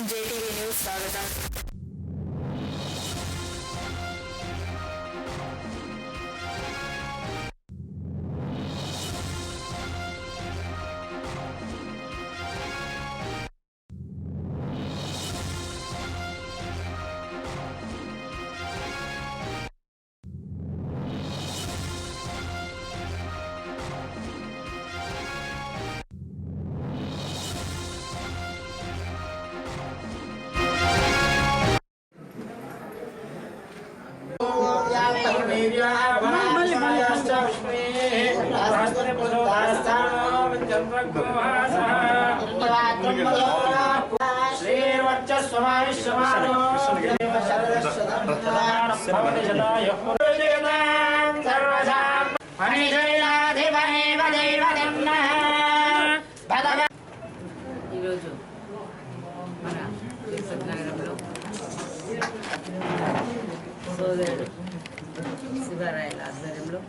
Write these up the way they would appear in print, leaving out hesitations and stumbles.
JTV news స్వాగతం. ఈరోజు మన తిరుపతి నగరంలో సోదరుడు శివారాయల ఆధ్వర్యంలో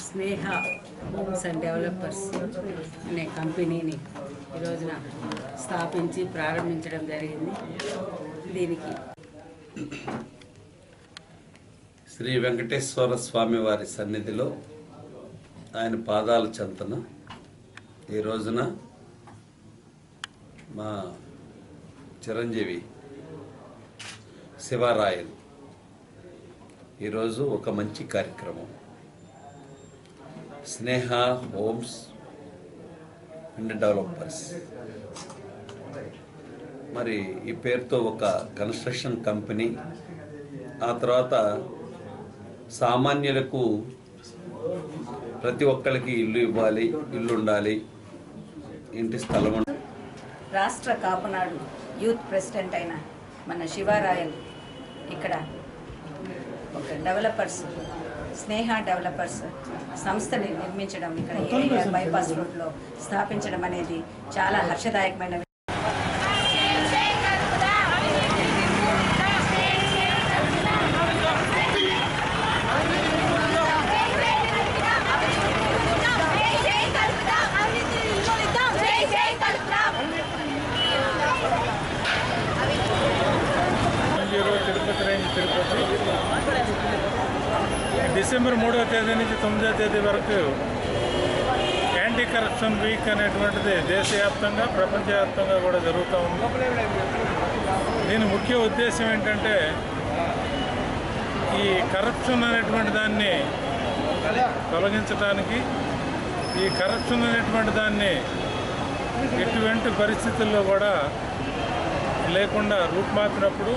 స్నేహ హోమ్స్ అండ్ డెవలపర్స్ అనే కంపెనీని ఈరోజున స్థాపించి ప్రారంభించడం జరిగింది. దీనికి శ్రీ వెంకటేశ్వర స్వామి వారి సన్నిధిలో ఆయన పాదాల చెంతన ఈ రోజున మా చిరంజీవి శివారాయలు ఈరోజు ఒక మంచి కార్యక్రమం స్నేహ హోమ్స్ అండ్ డెవలపర్స్ మరి ఈ పేరుతో ఒక కన్స్ట్రక్షన్ కంపెనీ, ఆ తర్వాత సామాన్యులకు ప్రతి ఒక్కరికి ఇల్లు ఇవ్వాలి, ఇల్లు ఉండాలి, ఇంటి స్థలం. రాష్ట్ర కాపునాడు యూత్ ప్రెసిడెంట్ అయిన మన శివారాయల్ ఇక్కడ ఒక డెవలపర్స్ స్నేహ డెవలపర్స్ సంస్థని నిర్మించడం, ఇక్కడ ఏఆర్ బైపాస్ రోడ్లో స్థాపించడం అనేది చాలా హర్షదాయకమైన. తిరుపతి డిసెంబర్ 3వ తేదీ నుంచి 9వ తేదీ వరకు యాంటీ కరప్షన్ వీక్ అనేటువంటిది దేశవ్యాప్తంగా ప్రపంచవ్యాప్తంగా కూడా జరుగుతూ ఉంది. దీని ముఖ్య ఉద్దేశం ఏంటంటే ఈ కరప్షన్ అనేటువంటి దాన్ని తొలగించడానికి, ఈ కరప్షన్ అనేటువంటి దాన్ని ఎటువంటి పరిస్థితుల్లో కూడా లేకుండా రూపుమాపినప్పుడు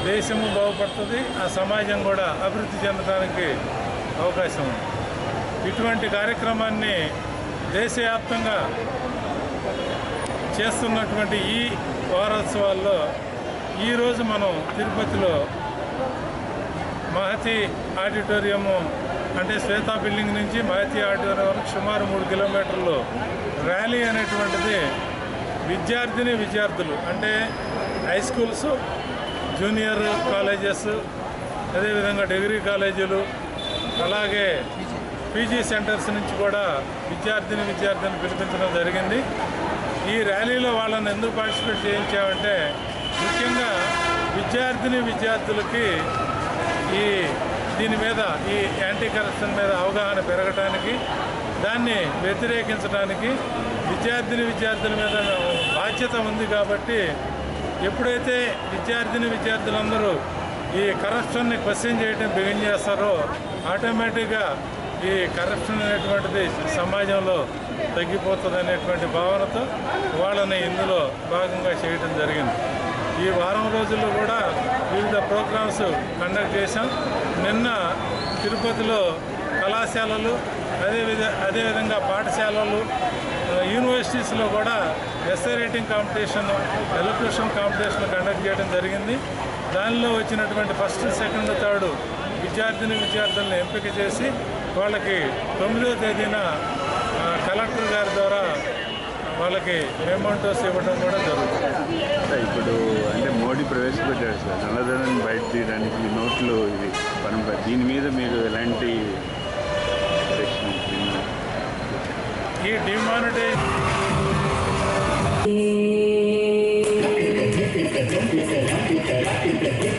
దేశము బాగుపడుతుంది, ఆ సమాజం కూడా అభివృద్ధి చెందడానికి అవకాశం ఉంది. ఇటువంటి కార్యక్రమాన్ని దేశవ్యాప్తంగా చేస్తున్నటువంటి ఈ వారోత్సవాల్లో ఈరోజు మనం తిరుపతిలో మహతి ఆడిటోరియము అంటే శ్వేతా బిల్డింగ్ నుంచి మహతి ఆడిటోరియం వరకు సుమారు 3 కిలోమీటర్లు ర్యాలీ అనేటువంటిది విద్యార్థులు అంటే హై స్కూల్స్, జూనియర్ కాలేజెస్, అదేవిధంగా డిగ్రీ కాలేజీలు, అలాగే పీజీ సెంటర్స్ నుంచి కూడా విద్యార్థిని పిలిపించడం జరిగింది. ఈ ర్యాలీలో వాళ్ళని ఎందుకు పార్టిసిపేట్ చేయించామంటే ముఖ్యంగా విద్యార్థులకి దీని మీద ఈ యాంటీ కరప్షన్ మీద అవగాహన పెరగటానికి, దాన్ని వ్యతిరేకించడానికి విద్యార్థుల మీద బాధ్యత ఉంది. కాబట్టి ఎప్పుడైతే విద్యార్థులందరూ ఈ కరప్షన్ని క్వశ్చన్ చేయడం బిగిన్ చేస్తారో ఆటోమేటిక్గా ఈ కరప్షన్ అనేటువంటిది సమాజంలో తగ్గిపోతుంది అనేటువంటి భావనతో వాళ్ళని ఇందులో భాగంగా చేయడం జరిగింది. ఈ వారం రోజుల్లో కూడా వివిధ ప్రోగ్రామ్స్ కండక్ట్ చేశాం. నిన్న తిరుపతిలో కళాశాలలు, అదేవిధంగా పాఠశాలలు, యూనివర్సిటీస్లో కూడా essay writing competition, elocution competition conduct చేయడం జరిగింది. దానిలో వచ్చినటువంటి ఫస్ట్, సెకండ్, థర్డ్ విద్యార్థులను ఎంపిక చేసి వాళ్ళకి 9వ తేదీన కలెక్టర్ గారి ద్వారా వాళ్ళకి మెమోంటోస్ ఇవ్వడం కూడా జరుగుతుంది. ఇప్పుడు అంటే మోడీ ప్రవేశపెట్టారు సార్ నల్లధనాన్ని బయట తీయడానికి నోట్లు, ఇది పరంపర. దీని మీద మీరు ఎలాంటి ఈ డిమానిటైజ్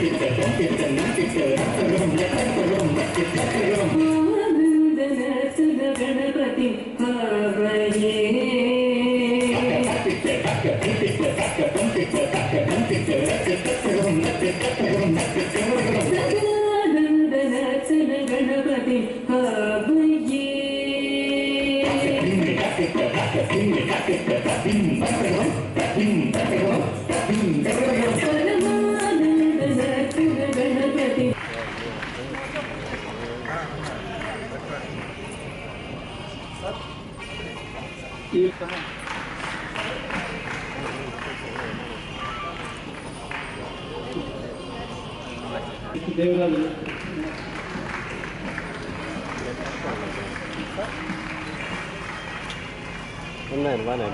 గణపతి గణపతి గణపతి దేవరాజు ఉన్నాయి బాగా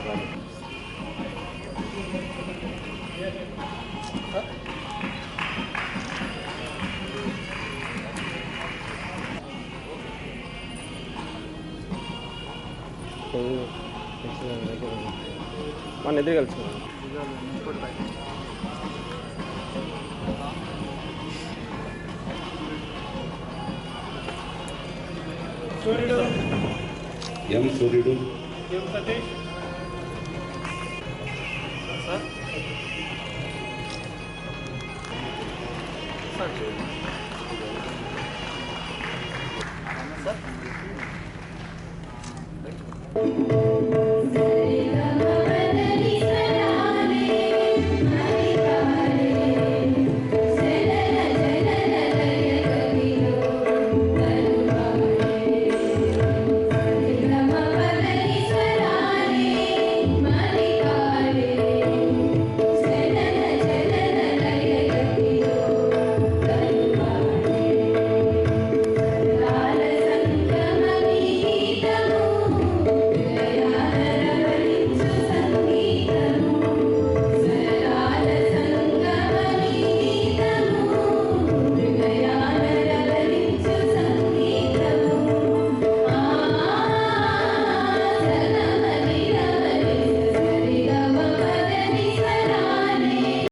మన ఎదురు కలిసి సూర్యుడు ఎం సూర్యుడు ఎం సతీష్ సార్